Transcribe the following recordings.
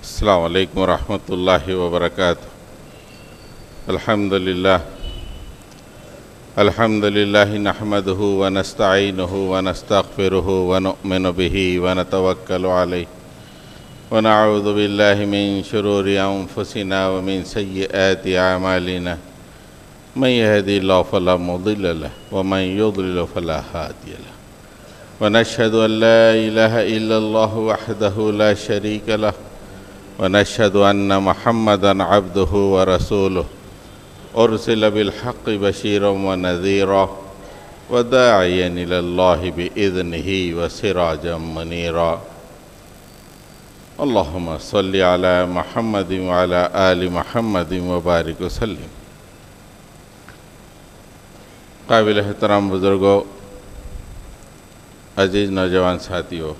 السلام علیکم ورحمۃ اللہ وبرکاتہ۔ الحمد للہ نحمدہ ونستعینہ ونستغفرہ ونؤمن بہ ونتوکل علیہ ونعوذ باللہ من شرور انفسنا ومن سیئات اعمالنا من یہدی اللہ فلا مضل لہ ومن یضلل فلا ہادی لہ ونشہد ان لا الہ الا اللہ وحدہ لا شریک لہ ونشهد أن محمدًا عبده ورسوله أرسل بالحق بشيرا ونذيرا وداعيا إلى الله بإذنه وسراجا منيرا اللهم صل على محمد وعلى آل محمد وبارك وسلم۔ قابل احترام بزرگوں، عزیز نوجوان ساتھیوں،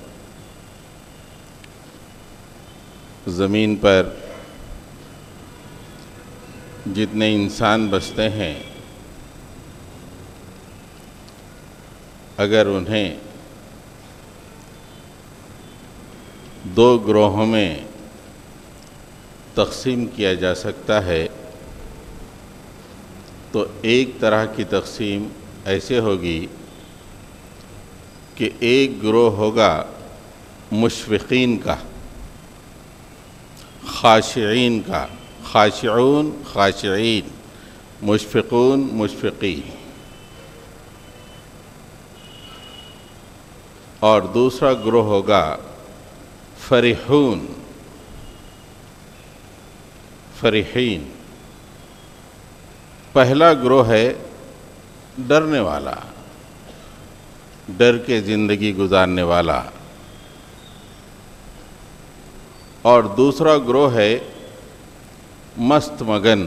زمین پر جتنے انسان بستے ہیں، اگر انہیں دو گروہوں میں تقسیم کیا جا سکتا ہے تو ایک طرح کی تقسیم ایسے ہوگی کہ ایک گروہ ہوگا مشفقین کا، خاشعین کا، خاشعون خاشعین، مشفقون مشفقین، اور دوسرا گروہ ہوگا فرحون فرحین۔ پہلا گروہ ہے ڈرنے والا، ڈر کے زندگی گزارنے والا، اور دوسرا گروہ ہے مست مگن،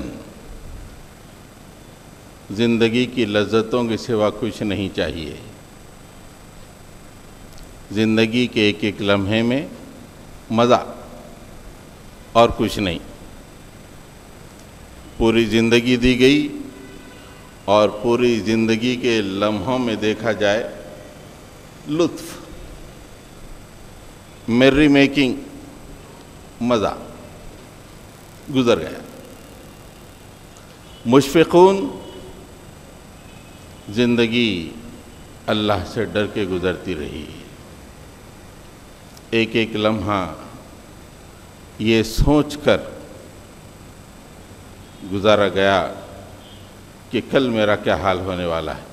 زندگی کی لذتوں کے سوا کچھ نہیں چاہیے، زندگی کے ایک ایک لمحے میں مزہ اور کچھ نہیں۔ پوری زندگی دی گئی اور پوری زندگی کے لمحوں میں دیکھا جائے لطف، میری میکنگ، مزہ گزر گیا۔ مشفقون، زندگی اللہ سے ڈر کے گزرتی رہی، ایک ایک لمحہ یہ سوچ کر گزارا گیا کہ کل میرا کیا حال ہونے والا ہے۔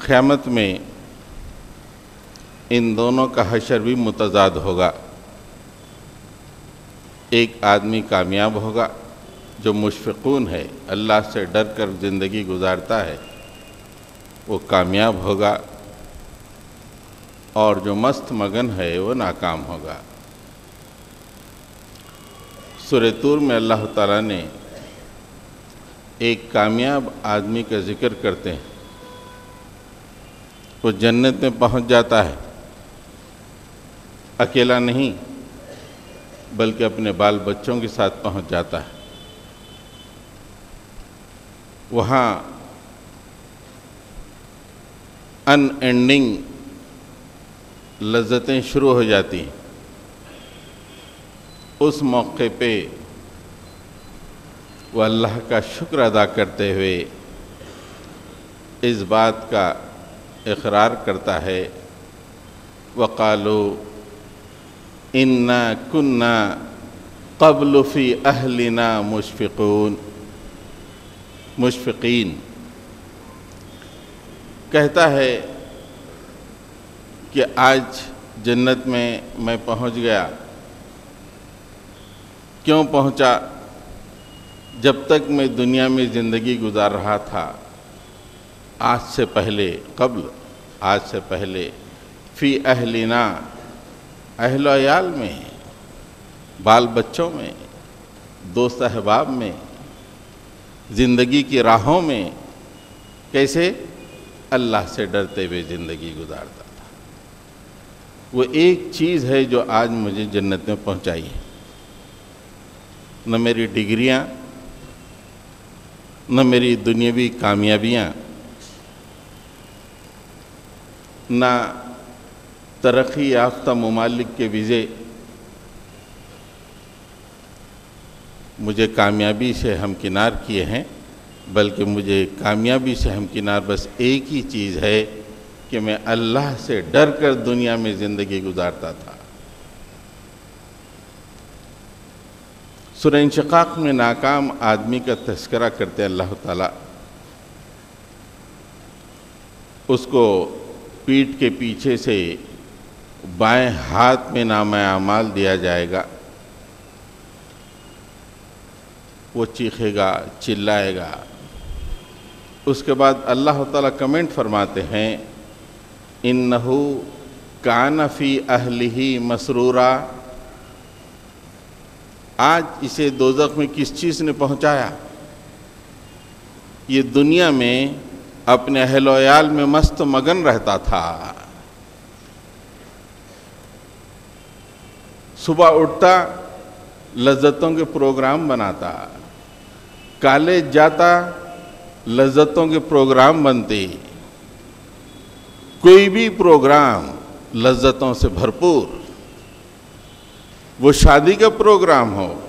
قیامت میں ان دونوں کا حشر بھی متضاد ہوگا۔ ایک آدمی کامیاب ہوگا جو مشفقون ہے، اللہ سے ڈر کر زندگی گزارتا ہے، وہ کامیاب ہوگا، اور جو مست مگن ہے وہ ناکام ہوگا۔ سورہ طور میں اللہ تعالیٰ نے ایک کامیاب آدمی کا ذکر کرتے ہیں، وہ جنت میں پہنچ جاتا ہے، اکیلا نہیں بلکہ اپنے بال بچوں کے ساتھ پہنچ جاتا ہے۔ وہاں ان اینڈنگ لذتیں شروع ہو جاتی ہیں۔ اس موقع پہ وہ اللہ کا شکر ادا کرتے ہوئے اس بات کا اقرار کرتا ہے، وَقَالُوا إِنَّا كُنَّا قَبْلُ فِي أَهْلِنَا مشفقین، کہتا ہے کہ آج جنت میں پہنچ گیا۔ کیوں پہنچا؟ جب تک میں دنیا میں زندگی گزار رہا تھا، آج سے پہلے فی اہلنا، اہل و عیال میں، بال بچوں میں، دوست احباب میں، زندگی کی راہوں میں، کیسے؟ اللہ سے ڈرتے ہوئے زندگی گزارتا تھا۔ وہ ایک چیز ہے جو آج مجھے جنت میں پہنچائی ہے، نہ میری ڈگریاں، نہ میری دنیاوی کامیابیاں، نہ ترقی یافتہ ممالک کے ویزے مجھے کامیابی سے ہمکنار کیے ہیں، بلکہ مجھے کامیابی سے ہمکنار بس ایک ہی چیز ہے کہ میں اللہ سے ڈر کر دنیا میں زندگی گزارتا تھا۔ سورہ انشقاق میں ناکام آدمی کا تذکرہ کرتے اللہ تعالیٰ، اس کو پیٹھ کے پیچھے سے بائیں ہاتھ میں نامہ اعمال دیا جائے گا، وہ چیخے گا، چلائے گا۔ اس کے بعد اللہ تعالیٰ کمنٹ فرماتے ہیں، اِنَّهُ كَانَ فِي أَهْلِهِ مَسْرُورًا۔ آج اسے دوزخ میں کس چیز نے پہنچایا؟ یہ دنیا میں اپنے اہل و عیال میں مست مگن رہتا تھا۔ صبح اٹھتا، لذتوں کے پروگرام بناتا، کالج جاتا، لذتوں کے پروگرام بنتے، کوئی بھی پروگرام لذتوں سے بھرپور، وہ شادی کا پروگرام ہو،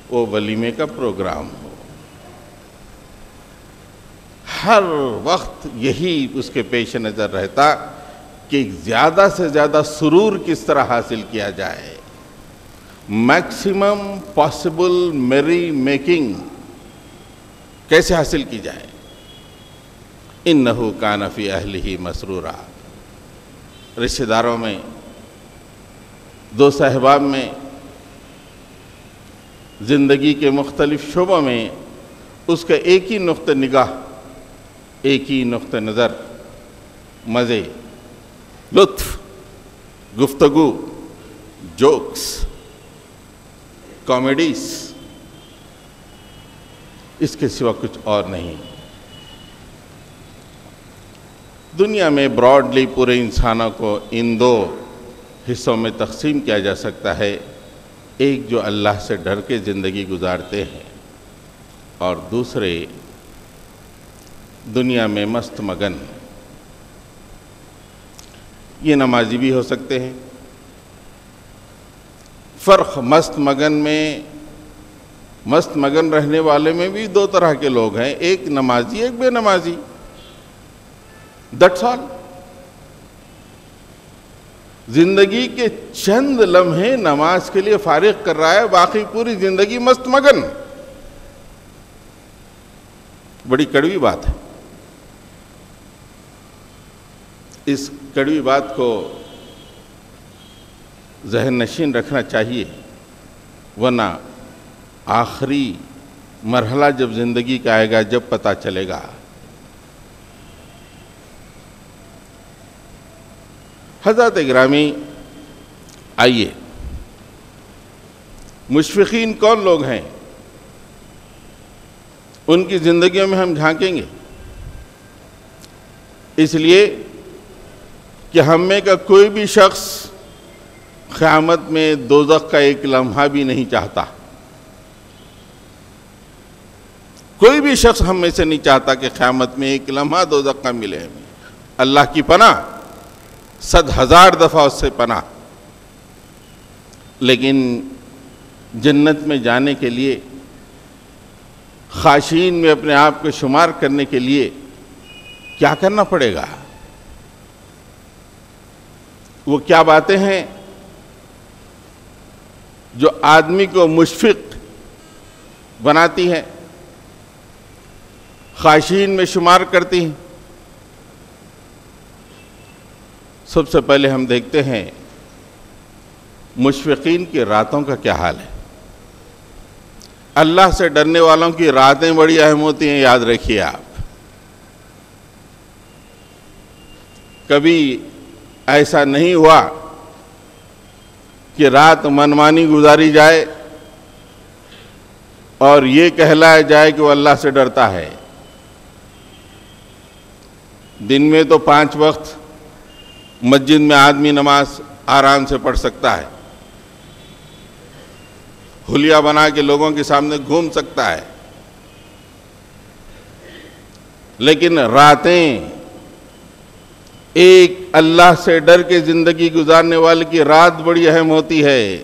وہ ولیمے کا پروگرام ہو، ہر وقت یہی اس کے پیش نظر رہتا کہ زیادہ سے زیادہ سرور کس طرح حاصل کیا جائے، میکسیمم پاسبل میری میکنگ کیسے حاصل کی جائے۔ اِنَّهُ كَانَ فِي أَهْلِهِ مَسْرُورًا۔ رشتہ داروں میں، دوست احباب میں، زندگی کے مختلف شعبوں میں اس کا ایک ہی نقطہ نگاہ، ایک ہی نقطہ نظر، مزے، لطف، گفتگو، جوکس، کامیڈیز، اس کے سوا کچھ اور نہیں۔ دنیا میں براڈلی پورے انسانوں کو ان دو حصوں میں تقسیم کیا جا سکتا ہے، ایک جو اللہ سے ڈر کے زندگی گزارتے ہیں، اور دوسرے دنیا میں مست مگن۔ یہ نمازی بھی ہو سکتے ہیں۔ فرق مست مگن میں، مست مگن رہنے والے میں بھی دو طرح کے لوگ ہیں، ایک نمازی، ایک بے نمازی، دیٹس آل۔ زندگی کے چند لمحے نماز کے لیے فارغ کر رہا ہے، باقی پوری زندگی مست مگن۔ بڑی کڑوی بات ہے۔ اس کڑوی بات کو ذہن نشین رکھنا چاہیے، ورنہ آخری مرحلہ جب زندگی کا آئے گا، جب پتہ چلے گا۔ حضرات گرامی، آئیے، مشفقین کون لوگ ہیں، ان کی زندگیوں میں ہم جھانکیں گے، اس لیے کہ ہم میں کا کوئی بھی شخص قیامت میں دوزخ کا ایک لمحہ بھی نہیں چاہتا۔ کوئی بھی شخص ہم میں سے نہیں چاہتا کہ قیامت میں ایک لمحہ دوزخ کا ملے ہمیں۔ اللہ کی پناہ، 100,000 دفعہ اس سے پناہ۔ لیکن جنت میں جانے کے لیے، خاشعین میں اپنے آپ کو شمار کرنے کے لیے کیا کرنا پڑے گا؟ وہ کیا باتیں ہیں جو آدمی کو مشفق بناتی ہیں، خاشعین میں شمار کرتی ہیں؟ سب سے پہلے ہم دیکھتے ہیں مشفقین کی راتوں کا کیا حال ہے۔ اللہ سے ڈرنے والوں کی راتیں بڑی اہم ہوتی ہیں، یاد رکھیے آپ۔ کبھی ایسا نہیں ہوا کہ رات منمانی گزاری جائے اور یہ کہلایا جائے کہ وہ اللہ سے ڈرتا ہے۔ دن میں تو 5 وقت مسجد میں آدمی نماز آرام سے پڑھ سکتا ہے، حلیہ بنا کے لوگوں کے سامنے گھوم سکتا ہے، لیکن راتیں ایک اللہ سے ڈر کے زندگی گزارنے والے کی رات بڑی اہم ہوتی ہے.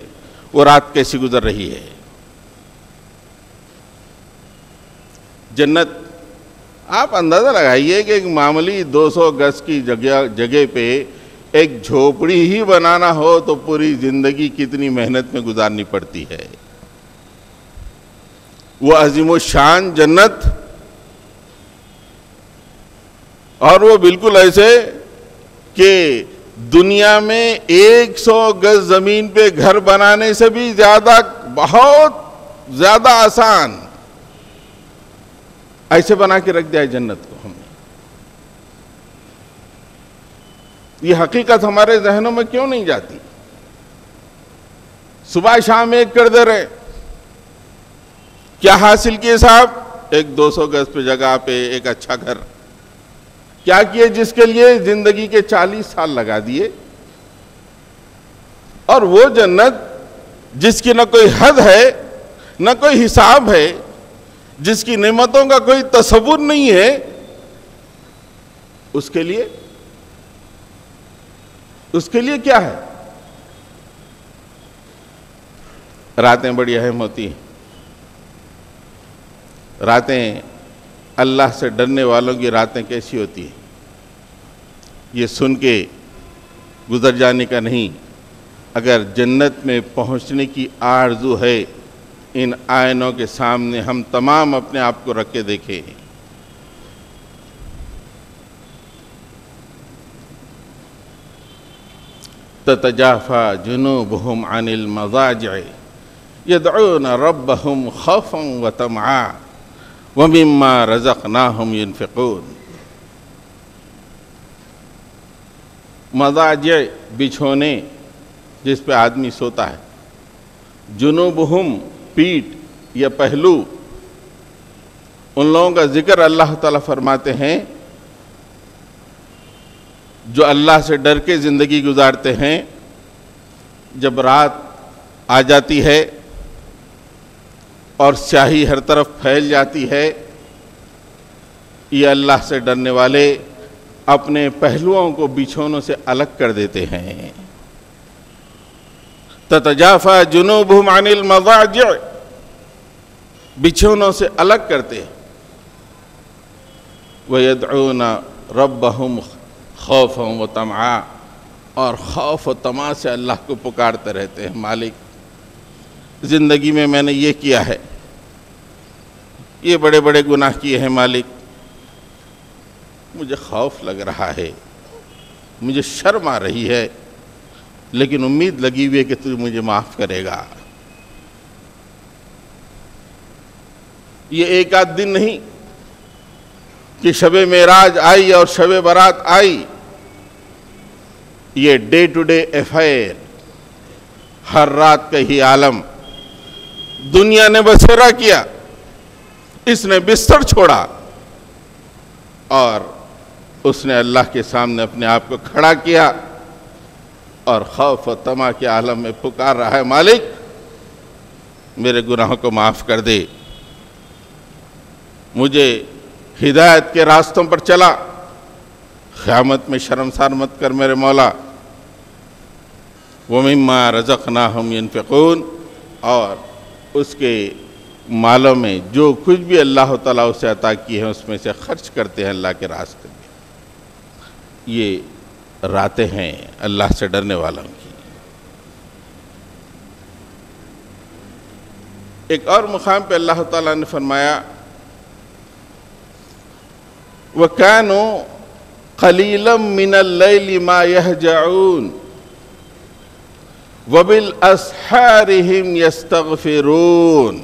وہ رات کیسی گزر رہی ہے؟ جنت آپ اندازہ لگائیے کہ ایک معمولی 200 گز کی جگہ پہ ایک جھوپڑی ہی بنانا ہو تو پوری زندگی کتنی محنت میں گزارنی پڑتی ہے. وہ عظیم الشان جنت، اور وہ بالکل ایسے کہ دنیا میں 100 گز زمین پہ گھر بنانے سے بھی زیادہ، بہت زیادہ آسان ایسے بنا کے رکھ دیا ہے جنت کو ہم نے. یہ حقیقت ہمارے ذہنوں میں کیوں نہیں جاتی؟ صبح شام ایک کر دے رہے، کیا حاصل کیے صاحب؟ ایک 200 گز پہ جگہ پہ ایک اچھا گھر. کیا کیے جس کے لیے زندگی کے 40 سال لگا دیے؟ اور وہ جنت جس کی نہ کوئی حد ہے نہ کوئی حساب ہے، جس کی نعمتوں کا کوئی تصور نہیں ہے، اس کے لیے کیا ہے؟ راتیں بڑی اہم ہوتی ہیں. راتیں اللہ سے ڈرنے والوں کی راتیں کیسی ہوتی ہیں یہ سن کے گزر جانے کا نہیں. اگر جنت میں پہنچنے کی آرزو ہے، ان آئینوں کے سامنے ہم تمام اپنے آپ کو رکھ کے دیکھیں. تتجافى جنوبهم عن المضاجع يدعون ربهم خوفا وطمعا ومما رزقناهم ينفقون. مضاجع بچھونے جس پہ آدمی سوتا ہے، جنوبہم پیٹھ یا پہلو، ان لوگوں کا ذکر اللہ تعالیٰ فرماتے ہیں جو اللہ سے ڈر کے زندگی گزارتے ہیں. جب رات آ جاتی ہے اور سیاہی ہر طرف پھیل جاتی ہے، یہ اللہ سے ڈرنے والے اپنے پہلوؤں کو بچھونوں سے الگ کر دیتے ہیں. تتجافى جنوبهم عن المضاجع، بچھونوں سے الگ کرتے. وَيَدْعُونَ رَبَّهُمْ خوفاً وطمعا، اور خوف و طمع سے اللہ کو پکارتے رہتے ہیں. مالک زندگی میں نے یہ کیا ہے، یہ بڑے بڑے گناہ کیے ہیں، مالک مجھے خوف لگ رہا ہے، مجھے شرم آ رہی ہے، لیکن امید لگی ہوئی ہے کہ تو مجھے معاف کرے گا. یہ ایک آدھ دن نہیں کہ شب معراج آئی اور شب برات آئی، یہ ڈے ٹو ڈے افیئر، ہر رات کا ہی عالم. دنیا نے بسیرا کیا، اس نے بستر چھوڑا اور اس نے اللہ کے سامنے اپنے آپ کو کھڑا کیا اور خوف و طمع کے عالم میں پکار رہا ہے، مالک میرے گناہوں کو معاف کر دے، مجھے ہدایت کے راستوں پر چلا، قیامت میں شرمسار مت کر میرے مولا. وَمِمَّا رَزَقْنَاهُمْ يَنْفِقُونَ، اور اس کے مالوں میں جو کچھ بھی اللہ تعالیٰ اسے عطا کی ہے اس میں سے خرچ کرتے ہیں اللہ کے راستے میں. یہ راتیں ہیں اللہ سے ڈرنے والوں کی. ایک اور مقام پہ اللہ تعالیٰ نے فرمایا وَكَانُوا قَلِيلًا مِّنَ اللَّيْلِ مَا يَهْجَعُونَ وَبِالْأَسْحَارِ يَسْتَغْفِرُونَ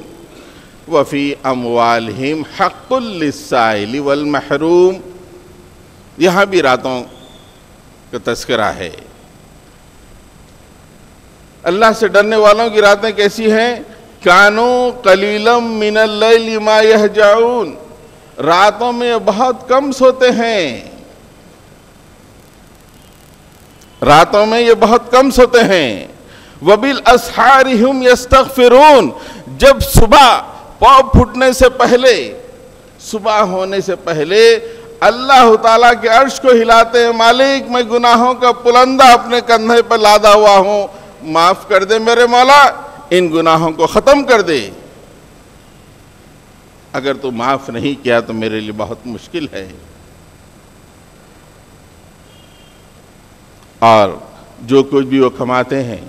وَفِي أَمْوَالِهِمْ حَقٌّ لِلسَّائِلِ وَالْمَحْرُومِ. یہاں بھی راتوں کا تذکرہ ہے. اللہ سے ڈرنے والوں کی راتیں کیسی ہیں؟ كَانُوا قَلِيلًا مِّنَ اللَّيْلِ مَا يَهْجَعُونَ، راتوں میں یہ بہت کم سوتے ہیں، راتوں میں یہ بہت کم سوتے ہیں. وَبِالْأَسْحَارِ هُمْ يَسْتَغْفِرُونَ، جب صبح پاؤں پھٹنے سے پہلے، صبح ہونے سے پہلے اللہ تعالیٰ کے عرش کو ہلاتے ہیں، مالک میں گناہوں کا پلندہ اپنے کندھے پر لادا ہوا ہوں، معاف کر دے میرے مولا، ان گناہوں کو ختم کر دے۔ اگر تو معاف نہیں کیا تو میرے لیے بہت مشکل ہے۔ اور جو کچھ بھی وہ کماتے ہیں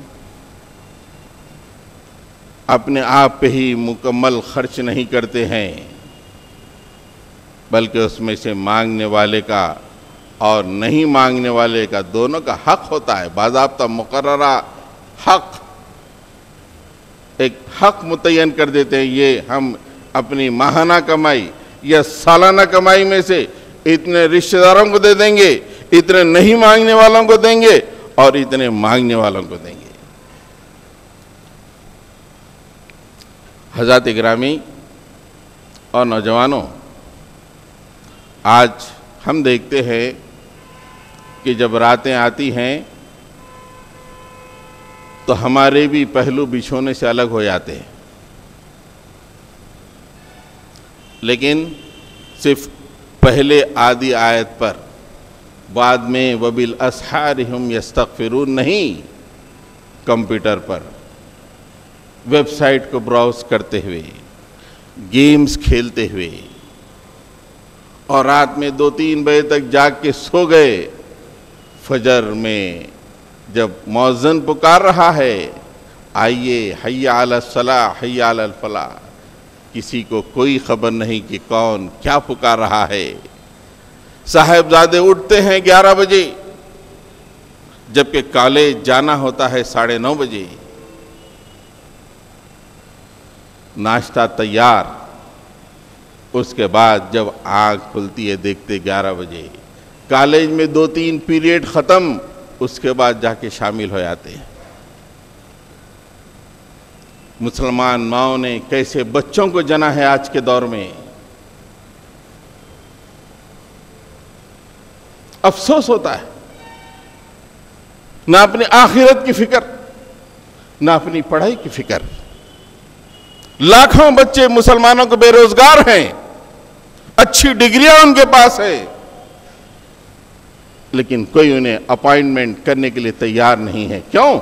اپنے آپ پہ ہی مکمل خرچ نہیں کرتے ہیں، بلکہ اس میں سے مانگنے والے کا اور نہیں مانگنے والے کا دونوں کا حق ہوتا ہے، باضابطہ مقررہ حق، ایک حق متعین کر دیتے ہیں، یہ ہم اپنی ماہانہ کمائی یا سالانہ کمائی میں سے اتنے رشتہ داروں کو دے دیں گے، اتنے نہیں مانگنے والوں کو دیں گے اور اتنے مانگنے والوں کو دیں گے۔ حضرات گرامی اور نوجوانوں، آج ہم دیکھتے ہیں کہ جب راتیں آتی ہیں تو ہمارے بھی پہلو بچھونے سے الگ ہو جاتے ہیں، لیکن صرف پہلے آدھی آیت پر، بعد میں وَبِالْأَسْحَارِ هُمْ يَسْتَغْفِرُونَ نہیں، کمپیوٹر پر ویب سائٹ کو براؤز کرتے ہوئے، گیمز کھیلتے ہوئے، اور رات میں 2-3 بجے تک جاگ کے سو گئے، فجر میں جب مؤذن پکار رہا ہے آئیے حی علی الصلاح حی علی الفلاح، کسی کو کوئی خبر نہیں کہ کون کیا پکار رہا ہے۔ صاحبزادے اٹھتے ہیں 11 بجے جبکہ کالج جانا ہوتا ہے 9:30 بجے، ناشتہ تیار، اس کے بعد جب آنکھ کھلتی ہے دیکھتے 11 بجے، کالج میں 2-3 پیریڈ ختم، اس کے بعد جا کے شامل ہو جاتے ہیں۔ مسلمان ماؤں نے کیسے بچوں کو جنا ہے آج کے دور میں، افسوس ہوتا ہے، نہ اپنی آخرت کی فکر، نہ اپنی پڑھائی کی فکر۔ لاکھوں بچے مسلمانوں کو بے روزگار ہیں، اچھی ڈگریاں ان کے پاس ہیں، لیکن کوئی انہیں اپائنٹمنٹ کرنے کے لیے تیار نہیں ہے۔ کیوں؟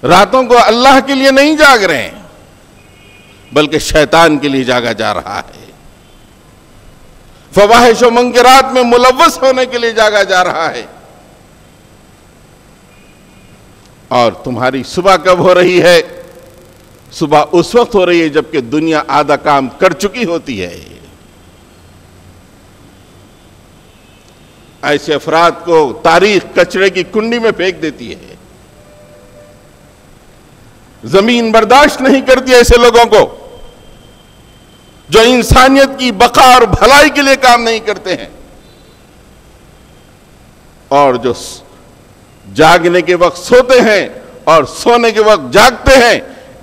راتوں کو اللہ کے لیے نہیں جاگ رہے ہیں بلکہ شیطان کے لیے جاگا جا رہا ہے، فواحش و منکرات میں ملوث ہونے کے لیے جاگا جا رہا ہے۔ اور تمہاری صبح کب ہو رہی ہے؟ صبح اس وقت ہو رہی ہے جبکہ دنیا آدھا کام کر چکی ہوتی ہے۔ ایسے افراد کو تاریخ کچرے کی کنڈی میں پھینک دیتی ہے، زمین برداشت نہیں کرتی ایسے لوگوں کو جو انسانیت کی بقا اور بھلائی کے لیے کام نہیں کرتے ہیں، اور جو جاگنے کے وقت سوتے ہیں اور سونے کے وقت جاگتے ہیں،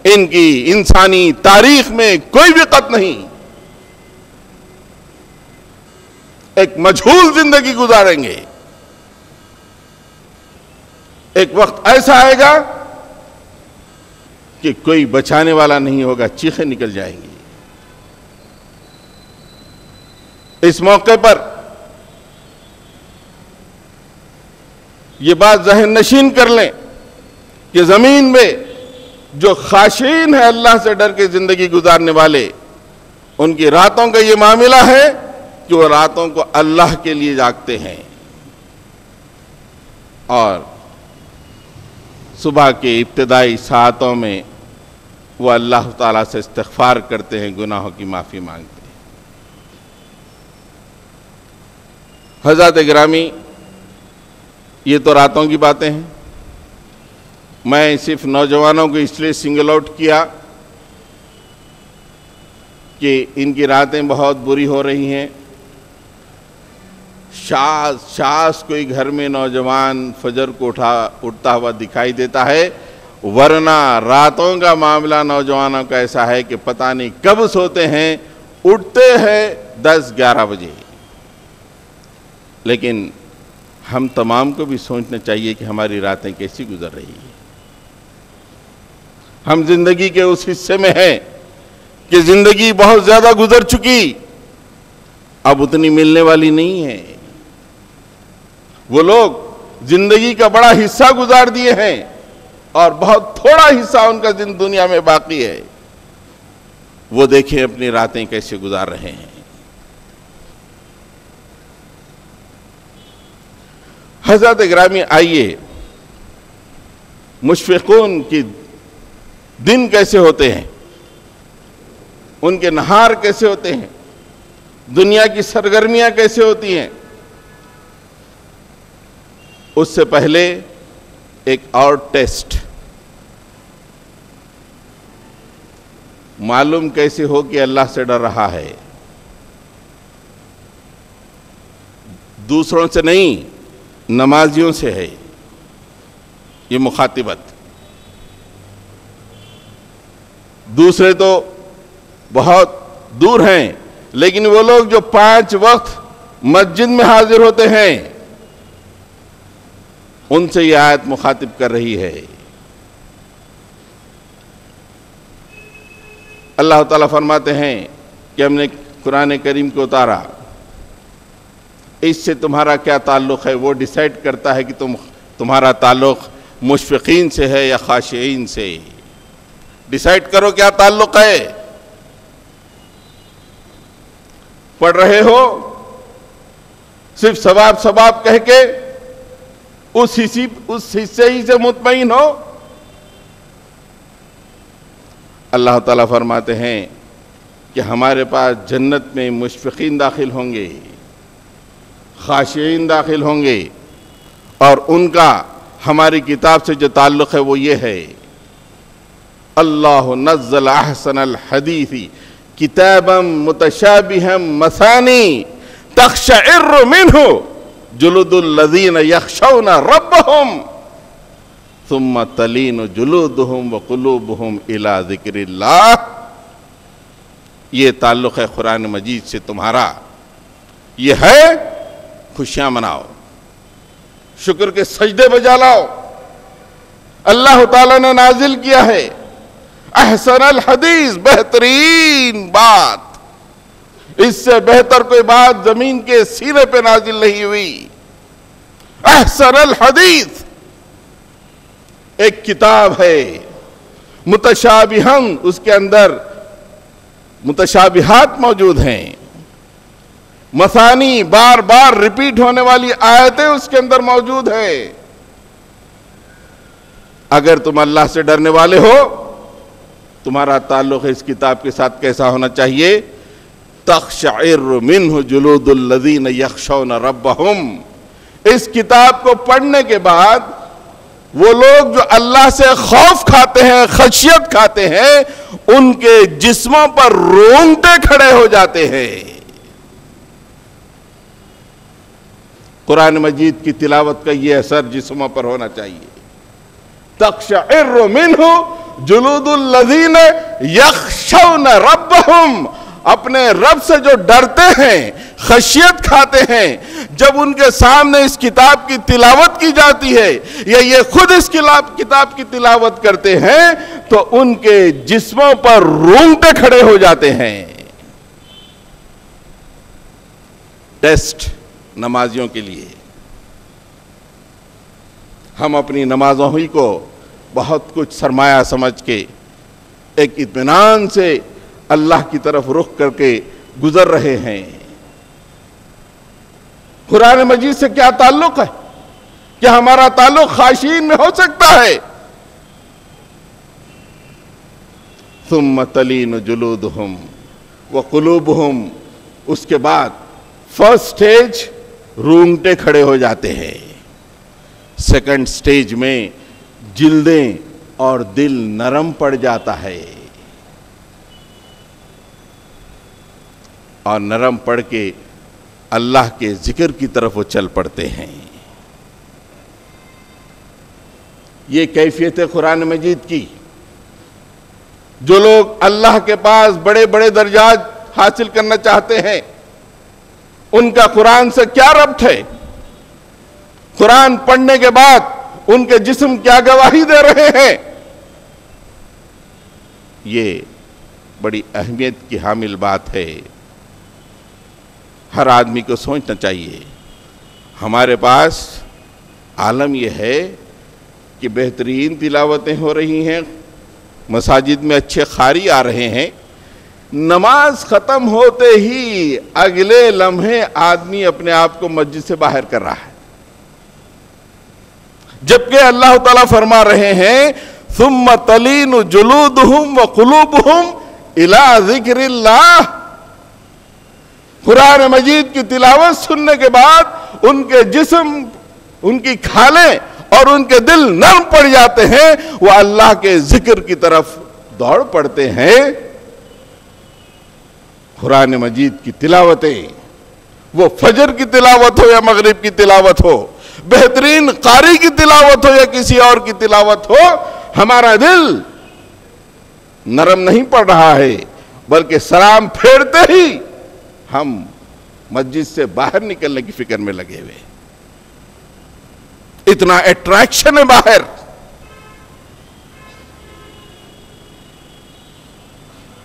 ان کی انسانی تاریخ میں کوئی وقت نہیں، ایک مجہول زندگی گزاریں گے۔ ایک وقت ایسا آئے گا کہ کوئی بچانے والا نہیں ہوگا، چیخیں نکل جائیں گی۔ اس موقع پر یہ بات ذہن نشین کر لیں کہ زمین میں جو خاشعین ہیں اللہ سے ڈر کے زندگی گزارنے والے، ان کی راتوں کا یہ معاملہ ہے کہ وہ راتوں کو اللہ کے لیے جاگتے ہیں اور صبح کے ابتدائی ساعتوں میں وہ اللہ تعالیٰ سے استغفار کرتے ہیں، گناہوں کی معافی مانگتے ہیں۔ حضرات گرامی، یہ تو راتوں کی باتیں ہیں، میں صرف نوجوانوں کو اس لیے سنگل آؤٹ کیا کہ ان کی راتیں بہت بری ہو رہی ہیں۔ شاذ کوئی گھر میں نوجوان فجر کو اٹھتا ہوا دکھائی دیتا ہے، ورنہ راتوں کا معاملہ نوجوانوں کا ایسا ہے کہ پتہ نہیں کب سوتے ہیں، اٹھتے ہیں 10-11 بجے۔ لیکن ہم تمام کو بھی سوچنا چاہیے کہ ہماری راتیں کیسی گزر رہی ہیں۔ ہم زندگی کے اس حصے میں ہیں کہ زندگی بہت زیادہ گزر چکی، اب اتنی ملنے والی نہیں ہے. وہ لوگ زندگی کا بڑا حصہ گزار دیے ہیں اور بہت تھوڑا حصہ ان کا دنیا میں باقی ہے. وہ دیکھیں اپنی راتیں کیسے گزار رہے ہیں. حضرت گرامی آئیے مشفقون کی دن کیسے ہوتے ہیں، ان کے نہار کیسے ہوتے ہیں، دنیا کی سرگرمیاں کیسے ہوتی ہیں. اس سے پہلے ایک اور ٹیسٹ معلوم کیسے ہو کہ اللہ سے ڈر رہا ہے. دوسروں سے نہیں، نمازیوں سے ہے یہ مخاطبت. دوسرے تو بہت دور ہیں، لیکن وہ لوگ جو 5 وقت مسجد میں حاضر ہوتے ہیں ان سے یہ آیت مخاطب کر رہی ہے. اللہ تعالیٰ فرماتے ہیں کہ ہم نے قرآن کریم کو اتارا، اس سے تمہارا کیا تعلق ہے وہ ڈیسائیڈ کرتا ہے کہ تمہارا تعلق مشفقین سے ہے یا خاشعین سے. ڈیسائیڈ کرو کیا تعلق ہے. پڑھ رہے ہو صرف ثواب ثواب کہہ کے اس حصے ہی سے مطمئن ہو. اللہ تعالیٰ فرماتے ہیں کہ ہمارے پاس جنت میں مشفقین داخل ہوں گے، خاشعین داخل ہوں گے، اور ان کا ہماری کتاب سے جو تعلق ہے وہ یہ ہے، اللہ نزل احسن الحدیث کتابا متشابہا مثانی تقشعر منہ جلود الذین یخشون ربہم ثم تلین جلودہم وقلوبہم الی ذکر اللہ. یہ تعلق ہے قرآن مجید سے تمہارا. یہ ہے خوشیاں مناؤ، شکر کے سجدے بجا لاؤ. اللہ تعالیٰ نے نازل کیا ہے احسن الحدیث، بہترین بات. اس سے بہتر کوئی بات زمین کے سینے پہ نازل نہیں ہوئی. احسن الحدیث ایک کتاب ہے، متشابہن، اس کے اندر متشابہات موجود ہیں، مثانی بار بار ریپیٹ ہونے والی آیتیں اس کے اندر موجود ہیں. اگر تم اللہ سے ڈرنے والے ہو، تمہارا تعلق اس کتاب کے ساتھ کیسا ہونا چاہیے؟ تقشعر منہ جلود الذین یخشون ربہم. اس کتاب کو پڑھنے کے بعد وہ لوگ جو اللہ سے خوف کھاتے ہیں، خشیت کھاتے ہیں، ان کے جسموں پر رونگٹے کھڑے ہو جاتے ہیں. قرآن مجید کی تلاوت کا یہ اثر جسموں پر ہونا چاہیے. تقشعر منہ جلود الذین یخشون ربہم. اپنے رب سے جو ڈرتے ہیں، خشیت کھاتے ہیں، جب ان کے سامنے اس کتاب کی تلاوت کی جاتی ہے یا یہ خود اس کتاب کی تلاوت کرتے ہیں تو ان کے جسموں پر رونگٹے کھڑے ہو جاتے ہیں. ٹیسٹ نمازیوں کے لیے. ہم اپنی نمازوں ہی کو بہت کچھ سرمایہ سمجھ کے ایک اطمینان سے اللہ کی طرف رخ کر کے گزر رہے ہیں. قرآن مجید سے کیا تعلق ہے؟ کیا ہمارا تعلق خاشعین میں ہو سکتا ہے؟ ثم تلین جلودہم وقلوبہم. اس کے بعد فرسٹ سٹیج رونگٹے کھڑے ہو جاتے ہیں. سیکنڈ سٹیج میں جلدیں اور دل نرم پڑ جاتا ہے، اور نرم پڑ کے اللہ کے ذکر کی طرف وہ چل پڑتے ہیں. یہ کیفیت ہے قرآن مجید کی. جو لوگ اللہ کے پاس بڑے بڑے درجات حاصل کرنا چاہتے ہیں، ان کا قرآن سے کیا ربط ہے؟ قرآن پڑھنے کے بعد ان کے جسم کیا گواہی دے رہے ہیں؟ یہ بڑی اہمیت کی حامل بات ہے. ہر آدمی کو سوچنا چاہیے. ہمارے پاس عالم یہ ہے کہ بہترین تلاوتیں ہو رہی ہیں، مساجد میں اچھے قاری آ رہے ہیں، نماز ختم ہوتے ہی اگلے لمحے آدمی اپنے آپ کو مسجد سے باہر کر رہا ہے، جبکہ اللہ تعالیٰ فرما رہے ہیں ثم تلین جلودہم وقلوبہم الی ذکر اللہ. قرآن مجید کی تلاوت سننے کے بعد ان کے جسم، ان کی کھالیں اور ان کے دل نرم پڑ جاتے ہیں، وہ اللہ کے ذکر کی طرف دوڑ پڑتے ہیں. قرآن مجید کی تلاوتیں، وہ فجر کی تلاوت ہو یا مغرب کی تلاوت ہو، بہترین قاری کی تلاوت ہو یا کسی اور کی تلاوت ہو، ہمارا دل نرم نہیں پڑ رہا ہے، بلکہ سلام پھیرتے ہی ہم مسجد سے باہر نکلنے کی فکر میں لگے ہوئے. اتنا اٹریکشن ہے باہر.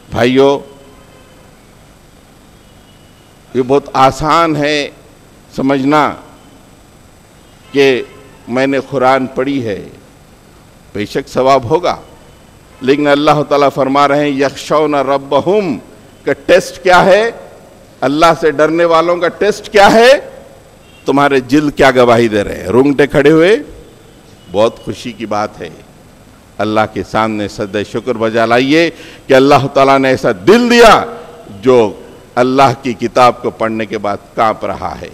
بھائیو، یہ بہت آسان ہے سمجھنا کہ میں نے قرآن پڑھی ہے، بے شک ثواب ہوگا، لیکن اللہ تعالیٰ فرما رہے ہیں یخشون ربہم کا ٹیسٹ کیا ہے؟ اللہ سے ڈرنے والوں کا ٹیسٹ کیا ہے؟ تمہارے جلد کیا گواہی دے رہے ہیں؟ رونگٹے کھڑے ہوئے؟ بہت خوشی کی بات ہے. اللہ کے سامنے سجدہ شکر بجا لائیے کہ اللہ تعالیٰ نے ایسا دل دیا جو اللہ کی کتاب کو پڑھنے کے بعد کانپ رہا ہے.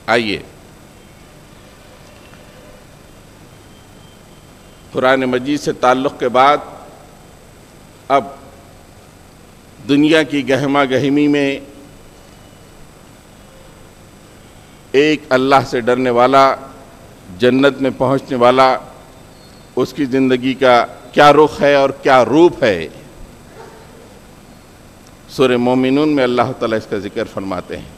آئیے قرآن مجید سے تعلق کے بعد اب دنیا کی گہما گہمی میں ایک اللہ سے ڈرنے والا، جنت میں پہنچنے والا، اس کی زندگی کا کیا رخ ہے اور کیا روپ ہے. سورہ مومنون میں اللہ تعالیٰ اس کا ذکر فرماتے ہیں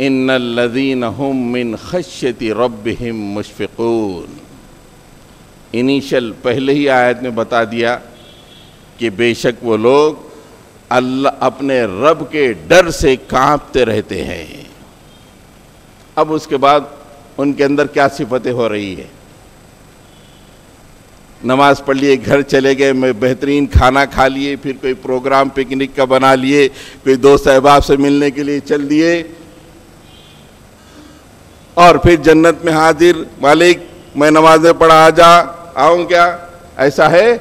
ان الذین هم من خشیۃ ربہم مشفقون. انیشل پہلے ہی آیت میں بتا دیا کہ بے شک وہ لوگ اللہ اپنے رب کے ڈر سے کانپتے رہتے ہیں. اب اس کے بعد ان کے اندر کیا صفتیں ہو رہی ہے؟ نماز پڑھ لیے، گھر چلے گئے، میں بہترین کھانا کھا لیے، پھر کوئی پروگرام پکنک کا بنا لیے، کوئی دوست احباب سے ملنے کے لیے چل دیے، اور پھر جنت میں حاضر، مالک میں نمازیں پڑھا آؤں کیا؟ ایسا ہے؟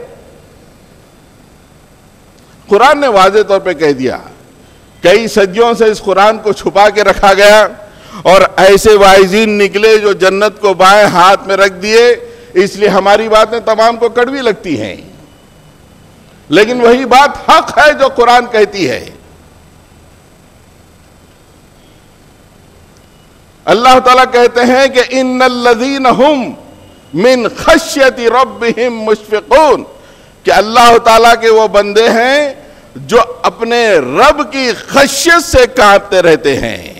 قرآن نے واضح طور پہ کہہ دیا، کئی صدیوں سے اس قرآن کو چھپا کے رکھا گیا، اور ایسے واعظین نکلے جو جنت کو بائیں ہاتھ میں رکھ دیے. اس لیے ہماری باتیں تمام کو کڑوی لگتی ہیں، لیکن وہی بات حق ہے جو قرآن کہتی ہے. اللہ تعالیٰ کہتے ہیں کہ ان الذین ہم من خشیۃ ربہم مشفقون، کہ اللہ تعالیٰ کے وہ بندے ہیں جو اپنے رب کی خشیت سے کانپتے رہتے ہیں.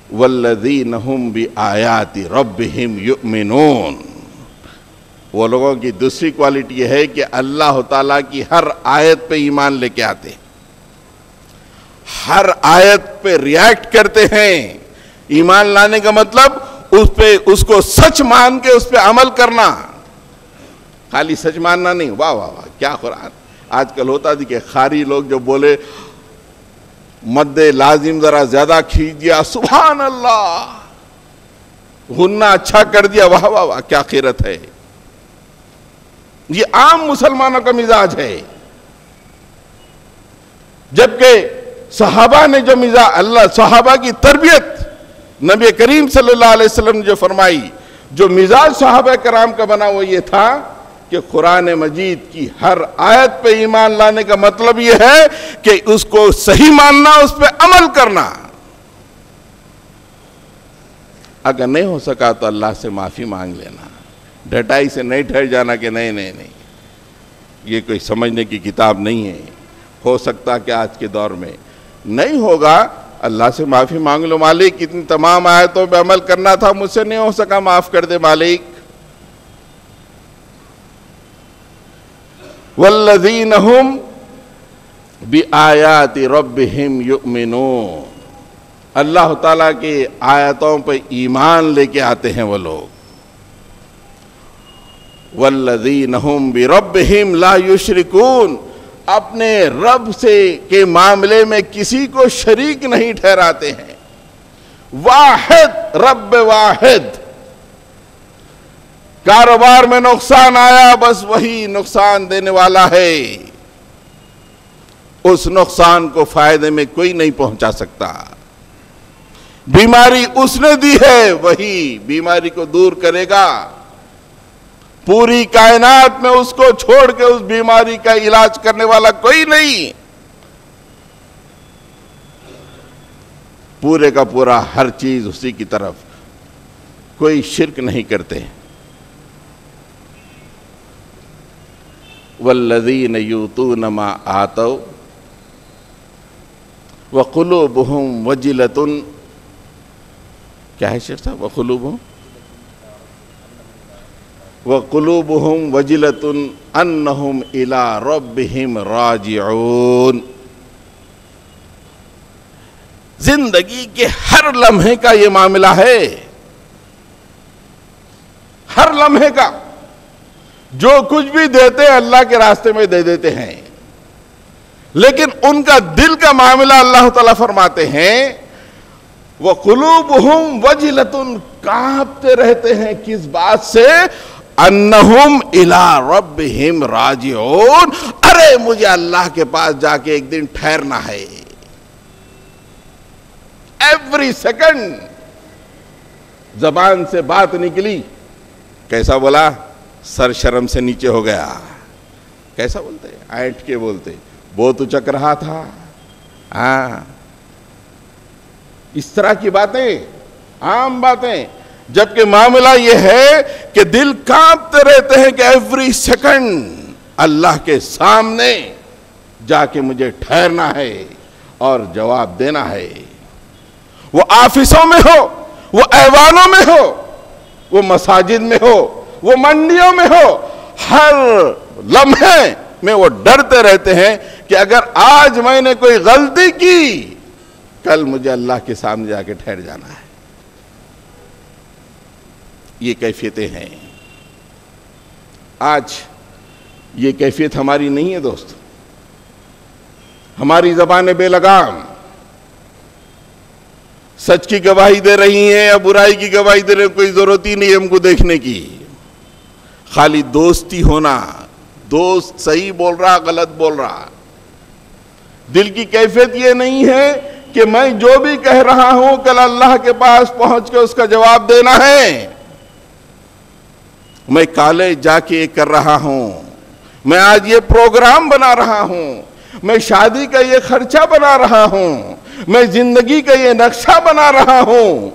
والذین ہم بآیات ربہم یؤمنون، وہ لوگوں کی دوسری کوالٹی یہ ہے کہ اللہ تعالیٰ کی ہر آیت پہ ایمان لے کے آتے، ہر آیت پہ ریاکٹ کرتے ہیں. ایمان لانے کا مطلب اس کو سچ مان کے اس پہ عمل کرنا، خالی سچ ماننا نہیں. واہ واہ واہ کیا قرآن. آج کل ہوتا تھی کہ خاری لوگ جو بولے مد لازم ذرا زیادہ کھینچ دیا، سبحان اللہ، غنہ اچھا کر دیا، واہ واہ واہ کیا خیرت ہے. یہ عام مسلمانوں کا مزاج ہے. جبکہ صحابہ نے جو مزاج، صحابہ کی تربیت نبی کریم صلی اللہ علیہ وسلم نے جو فرمائی، جو مزاج صحابہ کرام کا بنا وہ یہ تھا کہ قرآن مجید کی ہر آیت پہ ایمان لانے کا مطلب یہ ہے کہ اس کو صحیح ماننا، اس پہ عمل کرنا. اگر نہیں ہو سکا تو اللہ سے معافی مانگ لینا، ڈٹائی سے نہیں ٹھہر جانا کہ نہیں یہ کوئی سمجھنے کی کتاب نہیں ہے. ہو سکتا کہ آج کے دور میں نہیں ہوگا، اللہ سے معافی مانگ لو، مالک اتنی تمام آیتوں پہ عمل کرنا تھا، مجھ سے نہیں ہو سکا، معاف کر دے مالک. والذین هم بآیات ربہم یؤمنون، اللہ تعالیٰ کی آیتوں پہ ایمان لے کے آتے ہیں وہ لوگ. والذین هم بربہم لا یشرکون، اپنے رب سے کے معاملے میں کسی کو شریک نہیں ٹھہراتے ہیں. واحد، رب واحد. کاروبار میں نقصان آیا، بس وہی نقصان دینے والا ہے، اس نقصان کو فائدے میں کوئی نہیں پہنچا سکتا. بیماری اس نے دی ہے، وہی بیماری کو دور کرے گا. پوری کائنات میں اس کو چھوڑ کے اس بیماری کا علاج کرنے والا کوئی نہیں. پورے کا پورا ہر چیز اسی کی طرف، کوئی شرک نہیں کرتے. والذین یؤتون ما آتوا وقلوبہم وجلۃ، کیا ہے شیخ صاحب؟ وقلوبہم وجلۃ انہم الی ربہم راجعون. زندگی کے ہر لمحے کا یہ معاملہ ہے، ہر لمحے کا. جو کچھ بھی دیتے ہیں اللہ کے راستے میں دے دیتے ہیں، لیکن ان کا دل کا معاملہ اللہ تعالیٰ فرماتے ہیں وَقُلُوبُهُمْ وَجِلَةٌ، کانپتے رہتے ہیں کس بات سے؟ انہم الی ربہم راجعون، ارے مجھے اللہ کے پاس جا کے ایک دن ٹھہرنا ہے. ایوری سیکنڈ زبان سے بات نکلی، کیسا بولا؟ سر شرم سے نیچے ہو گیا. کیسا بولتے؟ اینٹ کے بولتے، بہت اچک رہا تھا. اس طرح کی باتیں عام باتیں، جبکہ معاملہ یہ ہے کہ دل کانپتے رہتے ہیں کہ ایوری سیکنڈ اللہ کے سامنے جا کے مجھے ٹھہرنا ہے اور جواب دینا ہے. وہ آفسوں میں ہو، وہ ایوانوں میں ہو، وہ مساجد میں ہو، وہ منڈیوں میں ہو، ہر لمحے میں وہ ڈرتے رہتے ہیں کہ اگر آج میں نے کوئی غلطی کی، کل مجھے اللہ کے سامنے جا کے ٹھہر جانا ہے. یہ کیفیتیں ہیں. آج یہ کیفیت ہماری نہیں ہے دوست. ہماری زبانیں بے لگام، سچ کی گواہی دے رہی ہیں یا برائی کی گواہی دے رہی ہیں، کوئی ضرورت ہی نہیں ہم کو دیکھنے کی. خالی دوستی ہونا، دوست صحیح بول رہا غلط بول رہا. دل کی کیفیت یہ نہیں ہے کہ میں جو بھی کہہ رہا ہوں کل اللہ کے پاس پہنچ کے اس کا جواب دینا ہے. میں کالج جا کے یہ کر رہا ہوں، میں آج یہ پروگرام بنا رہا ہوں، میں شادی کا یہ خرچہ بنا رہا ہوں، میں زندگی کا یہ نقشہ بنا رہا ہوں.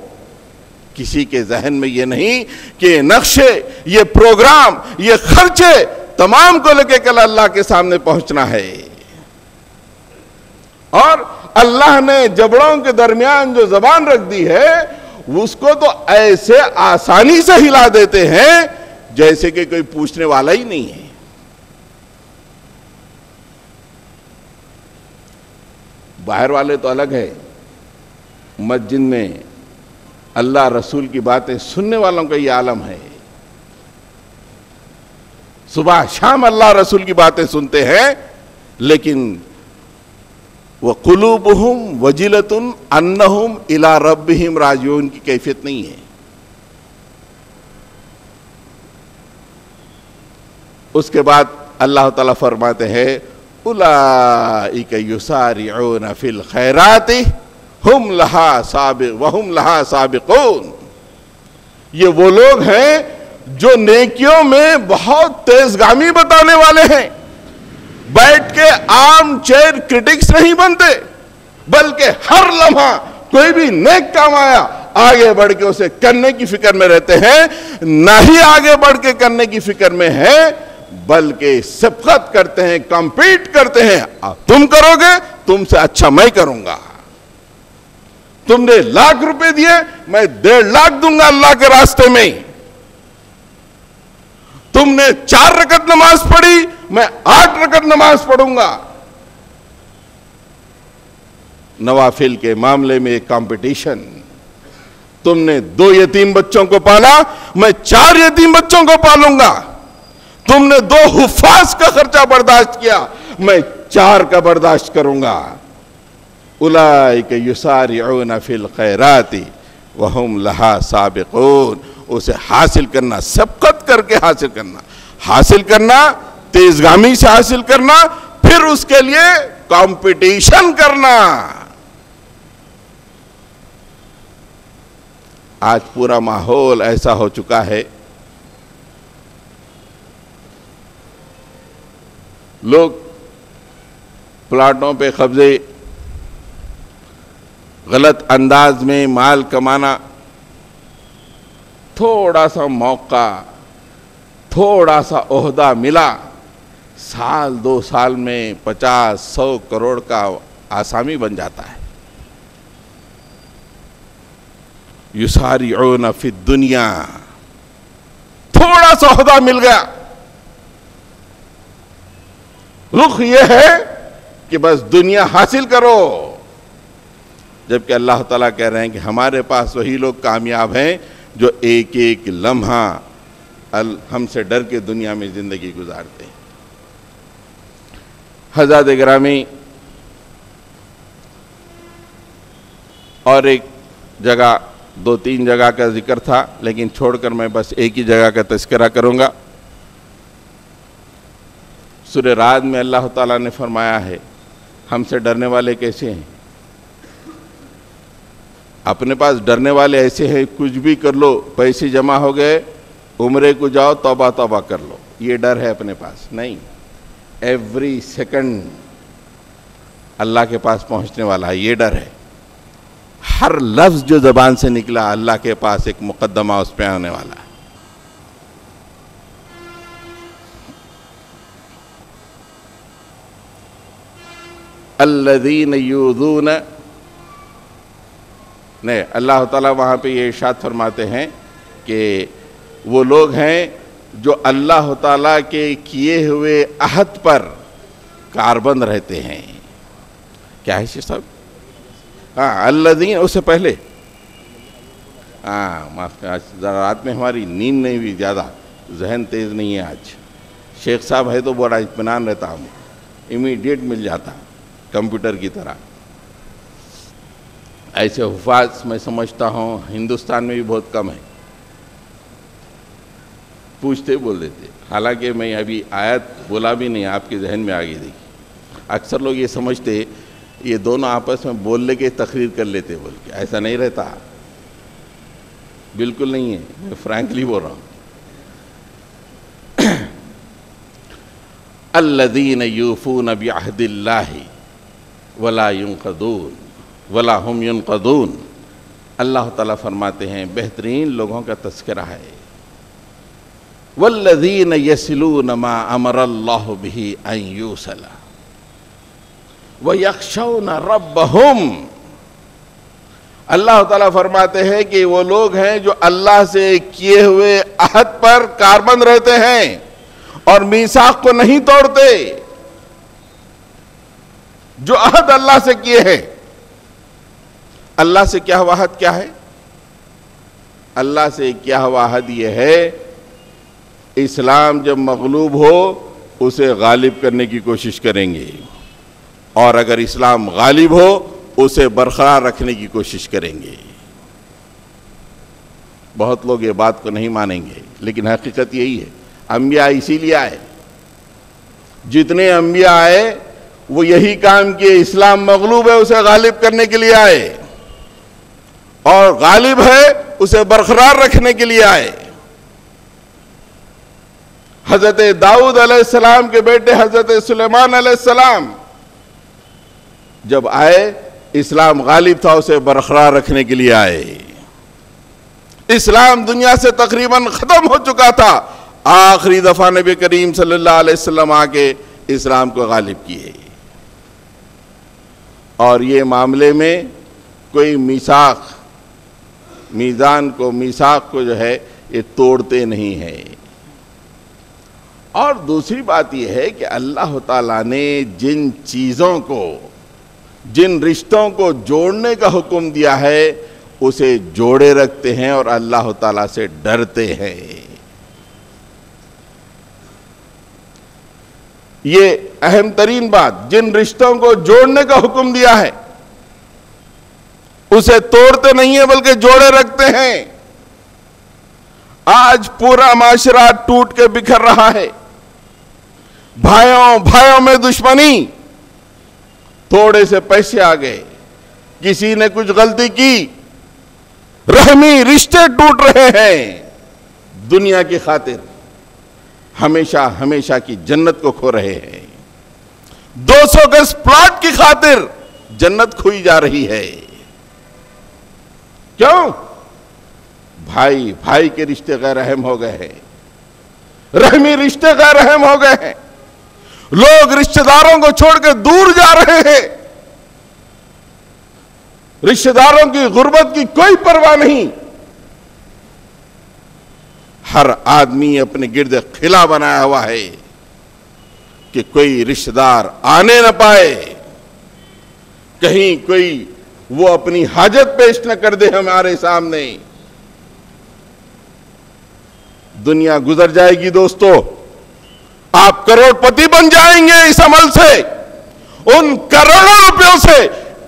کسی کے ذہن میں یہ نہیں کہ یہ نقشے، یہ پروگرام، یہ خرچے تمام کو لے کے کل اللہ کے سامنے پہنچنا ہے. اور اللہ نے جبڑوں کے درمیان جو زبان رکھ دی ہے اس کو تو ایسے آسانی سے ہلا دیتے ہیں جیسے کہ کوئی پوچھنے والا ہی نہیں ہے. باہر والے تو الگ ہے، مسجد میں اللہ رسول کی باتیں سننے والوں کا یہ عالم ہے. صبح شام اللہ رسول کی باتیں سنتے ہیں، لیکن وَقُلُوبُهُمْ وَجِلَةٌ أَنَّهُمْ إِلَىٰ رَبِّهِمْ رَاجِعُونَ کی کیفیت نہیں ہے. اس کے بعد اللہ تعالیٰ فرماتے ہیں اولئک یسارعون فی الخیرات ہم لہا سابقون. یہ وہ لوگ ہیں جو نیکیوں میں بہت تیز گامی بتانے والے ہیں. بیٹھ کے عام چیئر کرٹکس نہیں بنتے، بلکہ ہر لمحہ کوئی بھی نیک کام آیا آگے بڑھ کے اسے کرنے کی فکر میں رہتے ہیں. نہ ہی آگے بڑھ کے کرنے کی فکر میں ہے، بلکہ سبقت کرتے ہیں، کمپیٹ کرتے ہیں. تم کرو گے تم سے اچھا میں کروں گا. تم نے 1,00,000 روپے دیے، میں 1.5 لاکھ دوں گا اللہ کے راستے میں. تم نے 4 رکعت نماز پڑھی، میں 8 رکعت نماز پڑھوں گا۔ نوافل کے معاملے میں ایک کمپٹیشن، تم نے 2 یتیم بچوں کو پالا، میں 4 یتیم بچوں کو پالوں گا۔ تم نے 2 حفاظ کا خرچہ برداشت کیا، میں 4 کا برداشت کروں گا۔ اولئک یسارعون فی الخیرات وہم لہا سابقون۔ اسے حاصل کرنا، سبقت کر کے حاصل کرنا، تیزگامی سے حاصل کرنا، پھر اس کے لیے کمپٹیشن کرنا۔ آج پورا ماحول ایسا ہو چکا ہے، لوگ پلاٹوں پہ قبضے، غلط انداز میں مال کمانا، تھوڑا سا موقع، تھوڑا سا عہدہ ملا، 1-2 سال میں 50-100 کروڑ کا آسامی بن جاتا ہے۔ یسارعون فی الدنیا، تھوڑا سا عہدہ مل گیا، رخ یہ ہے کہ بس دنیا حاصل کرو، جبکہ اللہ تعالیٰ کہہ رہے ہیں کہ ہمارے پاس وہی لوگ کامیاب ہیں جو ایک ایک لمحہ ہم سے ڈر کے دنیا میں زندگی گزارتے ہیں۔ حضرات گرامی، اور ایک جگہ، 2-3 جگہ کا ذکر تھا، لیکن چھوڑ کر میں بس ایک ہی جگہ کا تذکرہ کروں گا۔ سورہ رعد میں اللہ تعالیٰ نے فرمایا ہے، ہم سے ڈرنے والے کیسے ہیں؟ اپنے پاس ڈرنے والے ایسے ہیں، کچھ بھی کر لو، پیسے جمع ہو گئے، عمرے کو جاؤ، توبہ توبہ کر لو، یہ ڈر ہے اپنے پاس؟ نہیں، ایوری سیکنڈ اللہ کے پاس پہنچنے والا ہے، یہ ڈر ہے۔ ہر لفظ جو زبان سے نکلا، اللہ کے پاس ایک مقدمہ اس پہ آنے والا ہے۔ الذین یؤذون، نہیں، اللہ تعالیٰ وہاں پہ یہ ارشاد فرماتے ہیں کہ وہ لوگ ہیں جو اللہ تعالیٰ کے کیے ہوئے عہد پر کاربند رہتے ہیں۔ کیا ہے شیخ صاحب؟ الذین، اس سے پہلے معاف کر، آج ذرا رات میں ہماری نیند نہیں ہوئی زیادہ، ذہن تیز نہیں ہے آج۔ شیخ صاحب ہے تو بڑا اطمینان رہتا، ہم امیڈیٹ مل جاتا کمپیوٹر کی طرح۔ ایسے حفاظ میں سمجھتا ہوں ہندوستان میں بھی بہت کم ہے، پوچھتے بول دیتے، حالانکہ میں ابھی آیت بولا بھی نہیں، آپ کے ذہن میں آ گئی دیکھی۔ اکثر لوگ یہ سمجھتے یہ دونوں آپس میں بول لے کے تقریر کر لیتے، بول کے، ایسا نہیں رہتا، بالکل نہیں ہے، میں فرینکلی بول رہا ہوں۔ الذین یوفون بعہد اللہ ولا ینقضون ولا هم ینقضون، اللہ تعالیٰ فرماتے ہیں بہترین لوگوں کا تذکرہ ہے۔ والذین یصلون ما امر اللہ بہ ان یوصل ویخشون ربہم، اللہ تعالیٰ فرماتے ہیں کہ وہ لوگ ہیں جو اللہ سے کیے ہوئے عہد پر کاربند رہتے ہیں اور میثاق کو نہیں توڑتے، جو عہد اللہ سے کیے ہیں۔ اللہ سے کیا ہوا عہد کیا ہے؟ اللہ سے کیا ہوا عہد یہ ہے، اسلام جب مغلوب ہو اسے غالب کرنے کی کوشش کریں گے، اور اگر اسلام غالب ہو اسے برقرار رکھنے کی کوشش کریں گے۔ بہت لوگ یہ بات کو نہیں مانیں گے، لیکن حقیقت یہی ہے۔ انبیاء اسی لیے آئے، جتنے انبیاء آئے وہ یہی کام کیے، اسلام مغلوب ہے اسے غالب کرنے کے لیے آئے، اور غالب ہے اسے برقرار رکھنے کے لیے آئے۔ حضرت داؤد علیہ السلام کے بیٹے حضرت سلیمان علیہ السلام جب آئے، اسلام غالب تھا، اسے برقرار رکھنے کے لیے آئے۔ اسلام دنیا سے تقریباً ختم ہو چکا تھا، آخری دفعہ نبی کریم صلی اللہ علیہ وسلم آ کے اسلام کو غالب کیے، اور یہ معاملے میں کوئی میزان کو جو ہے یہ توڑتے نہیں ہے۔ اور دوسری بات یہ ہے کہ اللہ تعالیٰ نے جن چیزوں کو، جن رشتوں کو جوڑنے کا حکم دیا ہے اسے جوڑے رکھتے ہیں اور اللہ تعالیٰ سے ڈرتے ہیں۔ یہ اہم ترین بات، جن رشتوں کو جوڑنے کا حکم دیا ہے اسے توڑتے نہیں ہیں بلکہ جوڑے رکھتے ہیں۔ آج پورا معاشرہ ٹوٹ کے بکھر رہا ہے، بھائیوں میں دشمنی، تھوڑے سے پیسے آ گئے، کسی نے کچھ غلطی کی، رحمی رشتے ٹوٹ رہے ہیں، دنیا کی خاطر ہمیشہ کی جنت کو کھو رہے ہیں، 200 گز پلاٹ کی خاطر جنت کھوئی جا رہی ہے۔ کیوں؟ بھائی کے رشتے غیر رحم ہو گئے ہیں، رحمی رشتے غیر رحم ہو گئے ہیں، لوگ رشتہ داروں کو چھوڑ کے دور جا رہے ہیں، رشتہ داروں کی غربت کی کوئی پرواہ نہیں، ہر آدمی اپنے گرد قلعہ بنایا ہوا ہے کہ کوئی رشتہ دار آنے نہ پائے، کہیں کوئی وہ اپنی حاجت پیش نہ کر دے ہمارے سامنے۔ دنیا گزر جائے گی دوستو، آپ کروڑ پتی بن جائیں گے اس عمل سے، ان کروڑوں روپیوں سے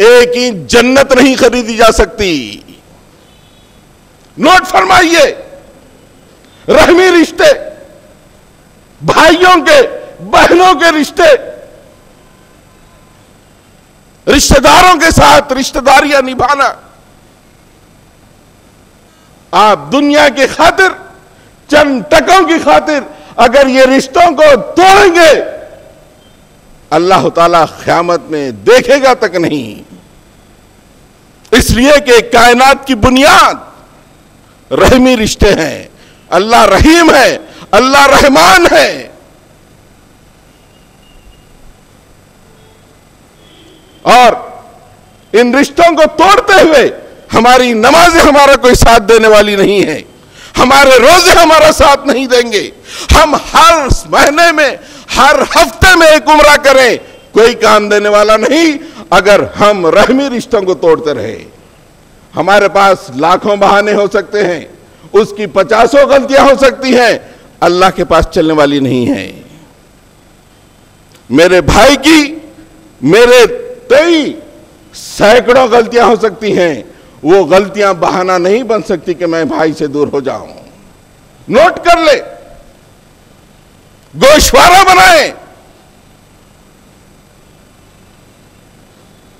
ایک ہی جنت نہیں خریدی جا سکتی۔ نوٹ فرمائیے، رحمی رشتے، بھائیوں کے بہنوں کے رشتے، رشتہ داروں کے ساتھ رشتہ داریاں نبھانا، آپ دنیا کی خاطر، چند ٹکوں کی خاطر اگر یہ رشتوں کو توڑیں گے اللہ تعالیٰ قیامت میں دیکھے گا تک نہیں۔ اس لیے کہ کائنات کی بنیاد رحمی رشتے ہیں، اللہ رحیم ہے، اللہ رحمان ہے۔ اور ان رشتوں کو توڑتے ہوئے ہماری نمازیں ہمارا کوئی ساتھ دینے والی نہیں ہے، ہمارے روزے ہمارا ساتھ نہیں دیں گے، ہم ہر مہینے میں، ہر ہفتے میں ایک عمرہ کریں، کوئی کام دینے والا نہیں اگر ہم رحمی رشتوں کو توڑتے رہے۔ ہمارے پاس لاکھوں بہانے ہو سکتے ہیں، اس کی 50 غلطیاں ہو سکتی ہیں، اللہ کے پاس چلنے والی نہیں ہے۔ میرے بھائی کی، میرے 23 سینکڑوں غلطیاں ہو سکتی ہیں، وہ غلطیاں بہانہ نہیں بن سکتی کہ میں بھائی سے دور ہو جاؤں۔ نوٹ کر لے، گوشوارہ بنائیں،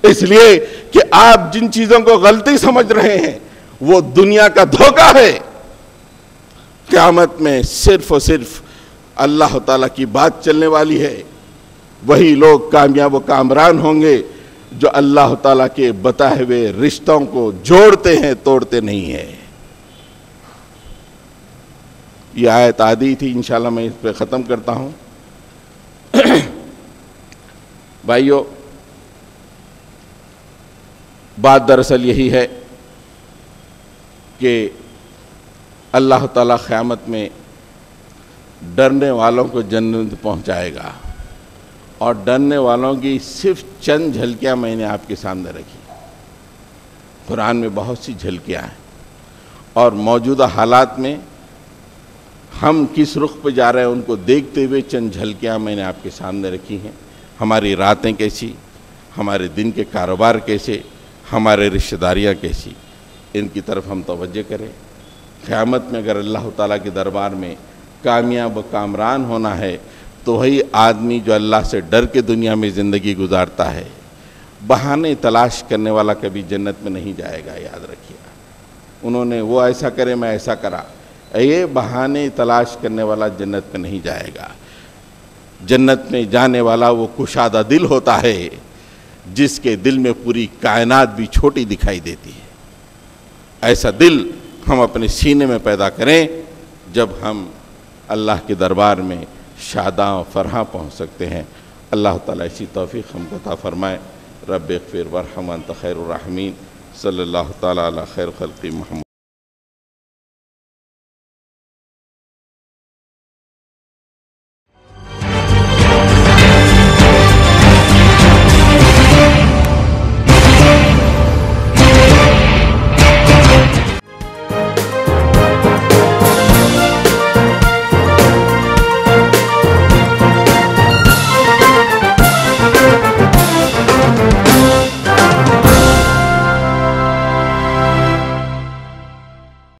اس لیے کہ آپ جن چیزوں کو غلطی سمجھ رہے ہیں وہ دنیا کا دھوکہ ہے۔ قیامت میں صرف اور صرف اللہ تعالیٰ کی بات چلنے والی ہے، وہی لوگ کامیاب و کامران ہوں گے جو اللہ تعالیٰ کے بتائے ہوئے رشتوں کو جوڑتے ہیں، توڑتے نہیں ہیں۔ یہ آیت آدھی تھی، انشاءاللہ میں اس پہ ختم کرتا ہوں۔ بھائیو، بات دراصل یہی ہے کہ اللہ تعالیٰ قیامت میں ڈرنے والوں کو جنت پہنچائے گا، اور ڈرنے والوں کی صرف چند جھلکیاں میں نے آپ کے سامنے رکھی۔ قرآن میں بہت سی جھلکیاں ہیں، اور موجودہ حالات میں ہم کس رخ پہ جا رہے ہیں ان کو دیکھتے ہوئے چند جھلکیاں میں نے آپ کے سامنے رکھی ہیں۔ ہماری راتیں کیسی، ہمارے دن کے کاروبار کیسے، ہمارے رشتہ داریاں کیسی، ان کی طرف ہم توجہ کریں۔ قیامت میں اگر اللہ تعالیٰ کے دربار میں کامیاب و کامران ہونا ہے تو وہی آدمی جو اللہ سے ڈر کے دنیا میں زندگی گزارتا ہے، بہانے تلاش کرنے والا کبھی جنت میں نہیں جائے گا، یاد رکھیے گا۔ انہوں نے وہ ایسا کرے، میں ایسا کرا، یہ بہانے تلاش کرنے والا جنت میں نہیں جائے گا۔ جنت میں جانے والا وہ کشادہ دل ہوتا ہے جس کے دل میں پوری کائنات بھی چھوٹی دکھائی دیتی ہے۔ ایسا دل ہم اپنے سینے میں پیدا کریں جب ہم اللہ کے دربار میں شاداں و فرحاں پہنچ سکتے ہیں۔ اللہ تعالیٰ اسی توفیق ہم کو عطا فرمائے۔ رب اغفر وارحم وانت خیر الراحمین۔ صلی اللہ تعالیٰ علی خیر خلق محمد۔